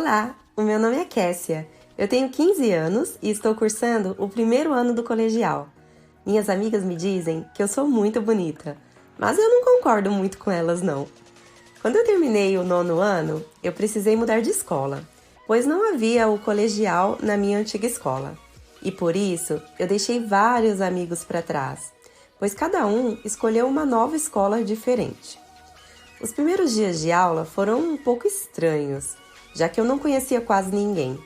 Olá, o meu nome é Kessia. Eu tenho 15 anos e estou cursando o primeiro ano do colegial. Minhas amigas me dizem que eu sou muito bonita, mas eu não concordo muito com elas não. Quando eu terminei o 9º ano, eu precisei mudar de escola, pois não havia o colegial na minha antiga escola. E por isso, eu deixei vários amigos para trás, pois cada um escolheu uma nova escola diferente. Os primeiros dias de aula foram um pouco estranhos, já que eu não conhecia quase ninguém.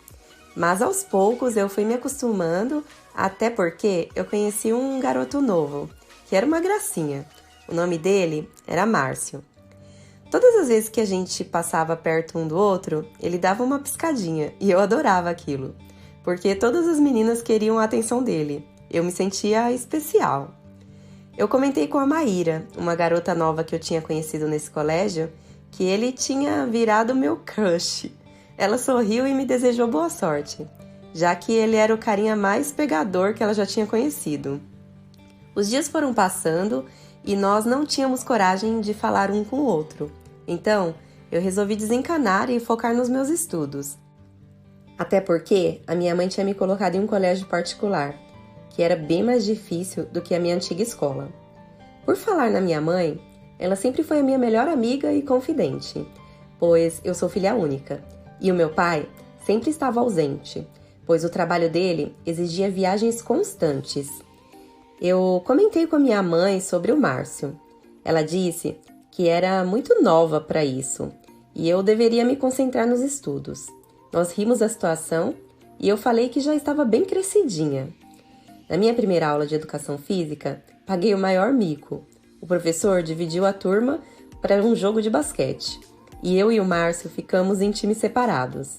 Mas aos poucos eu fui me acostumando, até porque eu conheci um garoto novo, que era uma gracinha. O nome dele era Márcio. Todas as vezes que a gente passava perto um do outro, ele dava uma piscadinha e eu adorava aquilo, porque todas as meninas queriam a atenção dele. Eu me sentia especial. Eu comentei com a Maíra, uma garota nova que eu tinha conhecido nesse colégio, que ele tinha virado meu crush. Ela sorriu e me desejou boa sorte, já que ele era o carinha mais pegador que ela já tinha conhecido. Os dias foram passando e nós não tínhamos coragem de falar um com o outro. Então, eu resolvi desencanar e focar nos meus estudos. Até porque a minha mãe tinha me colocado em um colégio particular, que era bem mais difícil do que a minha antiga escola. Por falar na minha mãe, ela sempre foi a minha melhor amiga e confidente, pois eu sou filha única, e o meu pai sempre estava ausente, pois o trabalho dele exigia viagens constantes. Eu comentei com a minha mãe sobre o Márcio. Ela disse que era muito nova para isso, e eu deveria me concentrar nos estudos. Nós rimos da situação e eu falei que já estava bem crescidinha. Na minha primeira aula de educação física, paguei o maior mico. O professor dividiu a turma para um jogo de basquete, e eu e o Márcio ficamos em times separados.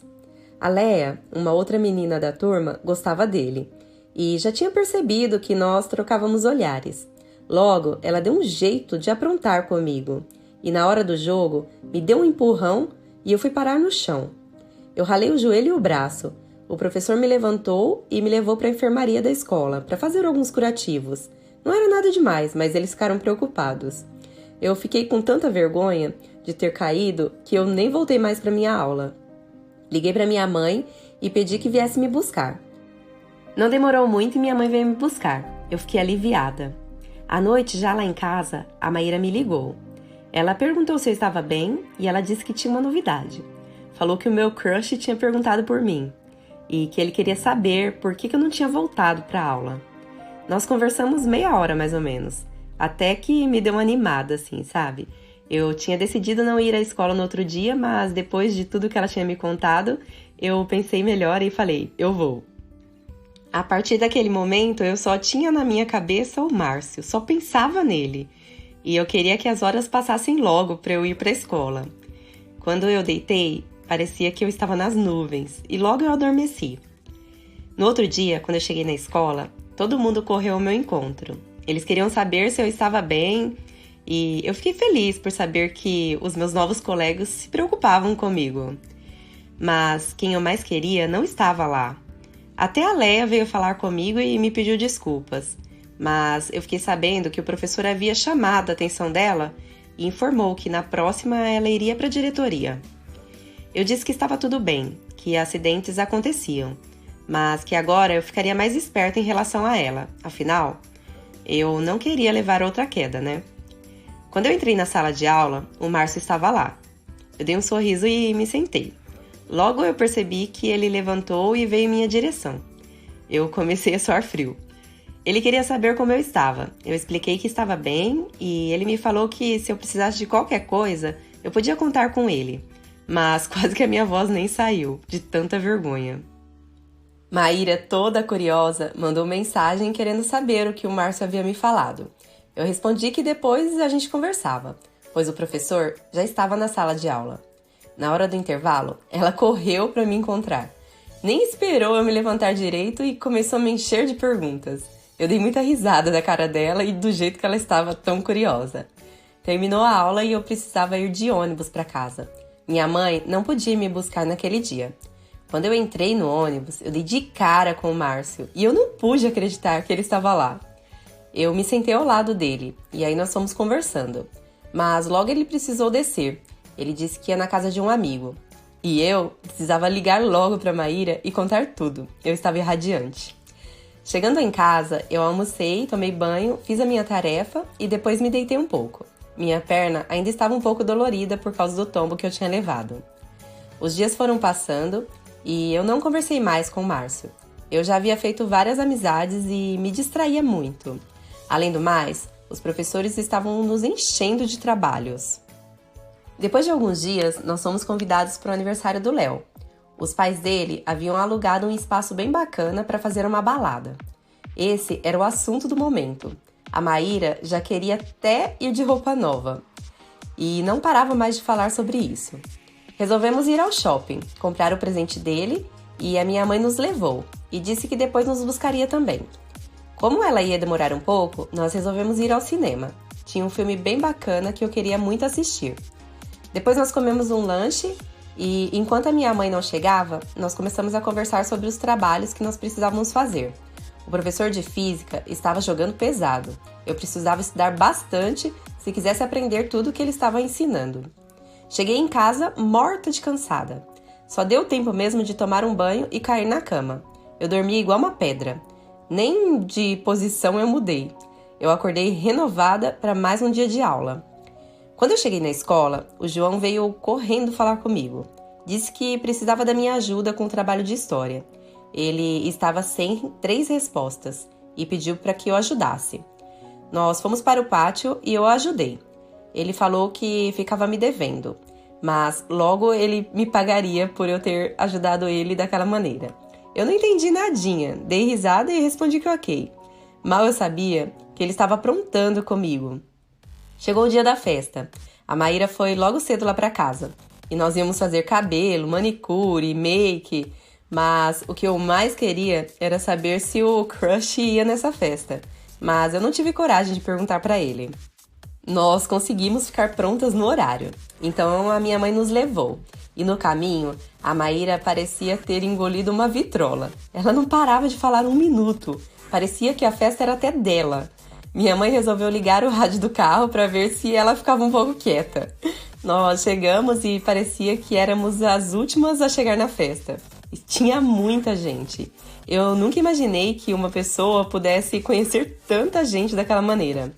A Leia, uma outra menina da turma, gostava dele, e já tinha percebido que nós trocávamos olhares. Logo, ela deu um jeito de aprontar comigo, e na hora do jogo, me deu um empurrão e eu fui parar no chão. Eu ralei o joelho e o braço. O professor me levantou e me levou para a enfermaria da escola para fazer alguns curativos. Não era nada demais, mas eles ficaram preocupados. Eu fiquei com tanta vergonha de ter caído que eu nem voltei mais para minha aula. Liguei para minha mãe e pedi que viesse me buscar. Não demorou muito e minha mãe veio me buscar. Eu fiquei aliviada. À noite, já lá em casa, a Maíra me ligou. Ela perguntou se eu estava bem e ela disse que tinha uma novidade. Falou que o meu crush tinha perguntado por mim e que ele queria saber por que eu não tinha voltado para a aula. Nós conversamos meia hora mais ou menos, até que me deu uma animada, assim, sabe? Eu tinha decidido não ir à escola no outro dia, mas depois de tudo que ela tinha me contado, eu pensei melhor e falei, eu vou. A partir daquele momento, eu só tinha na minha cabeça o Márcio, só pensava nele. E eu queria que as horas passassem logo para eu ir para a escola. Quando eu deitei, parecia que eu estava nas nuvens e logo eu adormeci. No outro dia, quando eu cheguei na escola, todo mundo correu ao meu encontro. Eles queriam saber se eu estava bem e eu fiquei feliz por saber que os meus novos colegas se preocupavam comigo. Mas quem eu mais queria não estava lá. Até a Leia veio falar comigo e me pediu desculpas. Mas eu fiquei sabendo que o professor havia chamado a atenção dela e informou que na próxima ela iria para a diretoria. Eu disse que estava tudo bem, que acidentes aconteciam, mas que agora eu ficaria mais esperta em relação a ela. Afinal, eu não queria levar outra queda, né? Quando eu entrei na sala de aula, o Márcio estava lá. Eu dei um sorriso e me sentei. Logo eu percebi que ele levantou e veio em minha direção. Eu comecei a suar frio. Ele queria saber como eu estava. Eu expliquei que estava bem e ele me falou que se eu precisasse de qualquer coisa, eu podia contar com ele. Mas quase que a minha voz nem saiu, de tanta vergonha. Maíra, toda curiosa, mandou mensagem querendo saber o que o Márcio havia me falado. Eu respondi que depois a gente conversava, pois o professor já estava na sala de aula. Na hora do intervalo, ela correu para me encontrar. Nem esperou eu me levantar direito e começou a me encher de perguntas. Eu dei muita risada da cara dela e do jeito que ela estava tão curiosa. Terminou a aula e eu precisava ir de ônibus para casa. Minha mãe não podia me buscar naquele dia. Quando eu entrei no ônibus, eu dei de cara com o Márcio e eu não pude acreditar que ele estava lá. Eu me sentei ao lado dele e aí nós fomos conversando. Mas logo ele precisou descer. Ele disse que ia na casa de um amigo. E eu precisava ligar logo para Maíra e contar tudo. Eu estava irradiante. Chegando em casa, eu almocei, tomei banho, fiz a minha tarefa e depois me deitei um pouco. Minha perna ainda estava um pouco dolorida por causa do tombo que eu tinha levado. Os dias foram passando e eu não conversei mais com o Márcio. Eu já havia feito várias amizades e me distraía muito. Além do mais, os professores estavam nos enchendo de trabalhos. Depois de alguns dias, nós fomos convidados para o aniversário do Léo. Os pais dele haviam alugado um espaço bem bacana para fazer uma balada. Esse era o assunto do momento. A Maíra já queria até ir de roupa nova. E não parava mais de falar sobre isso. Resolvemos ir ao shopping, comprar o presente dele e a minha mãe nos levou e disse que depois nos buscaria também. Como ela ia demorar um pouco, nós resolvemos ir ao cinema. Tinha um filme bem bacana que eu queria muito assistir. Depois nós comemos um lanche e, enquanto a minha mãe não chegava, nós começamos a conversar sobre os trabalhos que nós precisávamos fazer. O professor de física estava jogando pesado. Eu precisava estudar bastante se quisesse aprender tudo o que ele estava ensinando. Cheguei em casa morta de cansada. Só deu tempo mesmo de tomar um banho e cair na cama. Eu dormia igual uma pedra. Nem de posição eu mudei. Eu acordei renovada para mais um dia de aula. Quando eu cheguei na escola, o João veio correndo falar comigo. Disse que precisava da minha ajuda com o trabalho de história. Ele estava sem 3 respostas e pediu para que eu ajudasse. Nós fomos para o pátio e eu o ajudei. Ele falou que ficava me devendo, mas logo ele me pagaria por eu ter ajudado ele daquela maneira. Eu não entendi nadinha, dei risada e respondi que ok. Mal eu sabia que ele estava aprontando comigo. Chegou o dia da festa. A Maíra foi logo cedo lá para casa. E nós íamos fazer cabelo, manicure, make. Mas o que eu mais queria era saber se o crush ia nessa festa. Mas eu não tive coragem de perguntar para ele. Nós conseguimos ficar prontas no horário. Então a minha mãe nos levou. E no caminho, a Maíra parecia ter engolido uma vitrola. Ela não parava de falar um minuto. Parecia que a festa era até dela. Minha mãe resolveu ligar o rádio do carro para ver se ela ficava um pouco quieta. Nós chegamos e parecia que éramos as últimas a chegar na festa. E tinha muita gente. Eu nunca imaginei que uma pessoa pudesse conhecer tanta gente daquela maneira.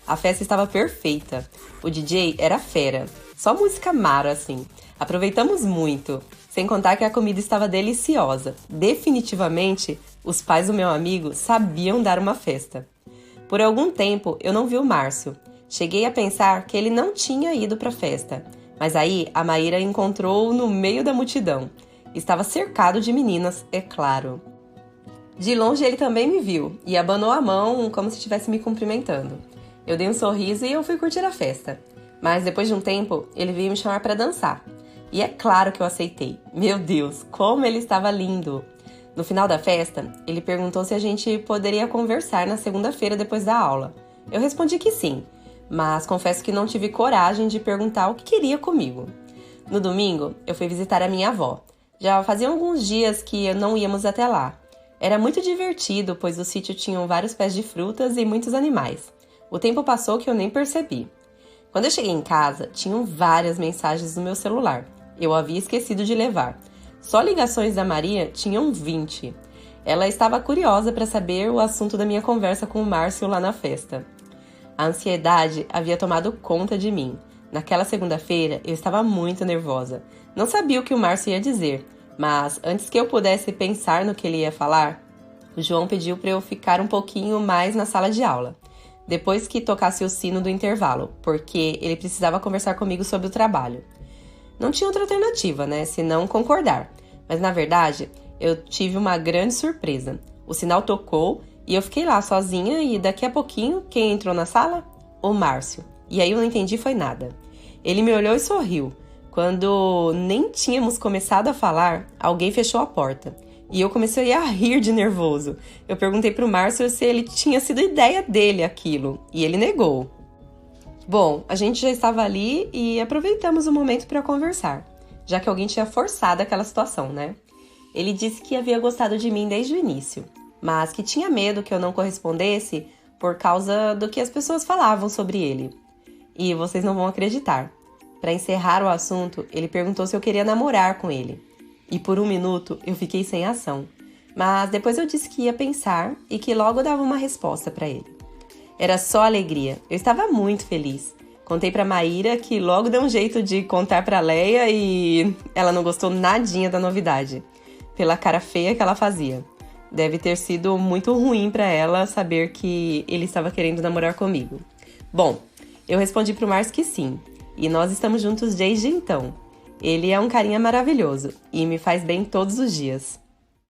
A festa estava perfeita. O DJ era fera. Só música mara, assim. Aproveitamos muito. Sem contar que a comida estava deliciosa. Definitivamente, os pais do meu amigo sabiam dar uma festa. Por algum tempo, eu não vi o Márcio. Cheguei a pensar que ele não tinha ido para a festa. Mas aí, a Maíra encontrou-o no meio da multidão. Estava cercado de meninas, é claro. De longe, ele também me viu e abanou a mão como se estivesse me cumprimentando. Eu dei um sorriso e eu fui curtir a festa. Mas depois de um tempo, ele veio me chamar para dançar. E é claro que eu aceitei. Meu Deus, como ele estava lindo! No final da festa, ele perguntou se a gente poderia conversar na segunda-feira depois da aula. Eu respondi que sim, mas confesso que não tive coragem de perguntar o que queria comigo. No domingo, eu fui visitar a minha avó. Já faziam alguns dias que não íamos até lá. Era muito divertido, pois o sítio tinha vários pés de frutas e muitos animais. O tempo passou que eu nem percebi. Quando eu cheguei em casa, tinham várias mensagens no meu celular. Eu havia esquecido de levar. Só ligações da Maria tinham 20. Ela estava curiosa para saber o assunto da minha conversa com o Márcio lá na festa. A ansiedade havia tomado conta de mim. Naquela segunda-feira, eu estava muito nervosa. Não sabia o que o Márcio ia dizer, mas antes que eu pudesse pensar no que ele ia falar, o João pediu para eu ficar um pouquinho mais na sala de aula, depois que tocasse o sino do intervalo, porque ele precisava conversar comigo sobre o trabalho. Não tinha outra alternativa, né, senão concordar. Mas, na verdade, eu tive uma grande surpresa. O sinal tocou e eu fiquei lá sozinha e daqui a pouquinho, quem entrou na sala? O Márcio. E aí eu não entendi foi nada. Ele me olhou e sorriu. Quando nem tínhamos começado a falar, alguém fechou a porta. E eu comecei a rir de nervoso. Eu perguntei pro Márcio se ele tinha sido ideia dele aquilo. E ele negou. Bom, a gente já estava ali e aproveitamos o momento para conversar, já que alguém tinha forçado aquela situação, né? Ele disse que havia gostado de mim desde o início, mas que tinha medo que eu não correspondesse por causa do que as pessoas falavam sobre ele. E vocês não vão acreditar. Para encerrar o assunto, ele perguntou se eu queria namorar com ele. E por um minuto eu fiquei sem ação. Mas depois eu disse que ia pensar e que logo dava uma resposta para ele. Era só alegria. Eu estava muito feliz. Contei pra Maíra, que logo deu um jeito de contar pra Leia e ela não gostou nadinha da novidade, pela cara feia que ela fazia. Deve ter sido muito ruim pra ela saber que ele estava querendo namorar comigo. Bom, eu respondi pro Márcio que sim, e nós estamos juntos desde então. Ele é um carinha maravilhoso e me faz bem todos os dias.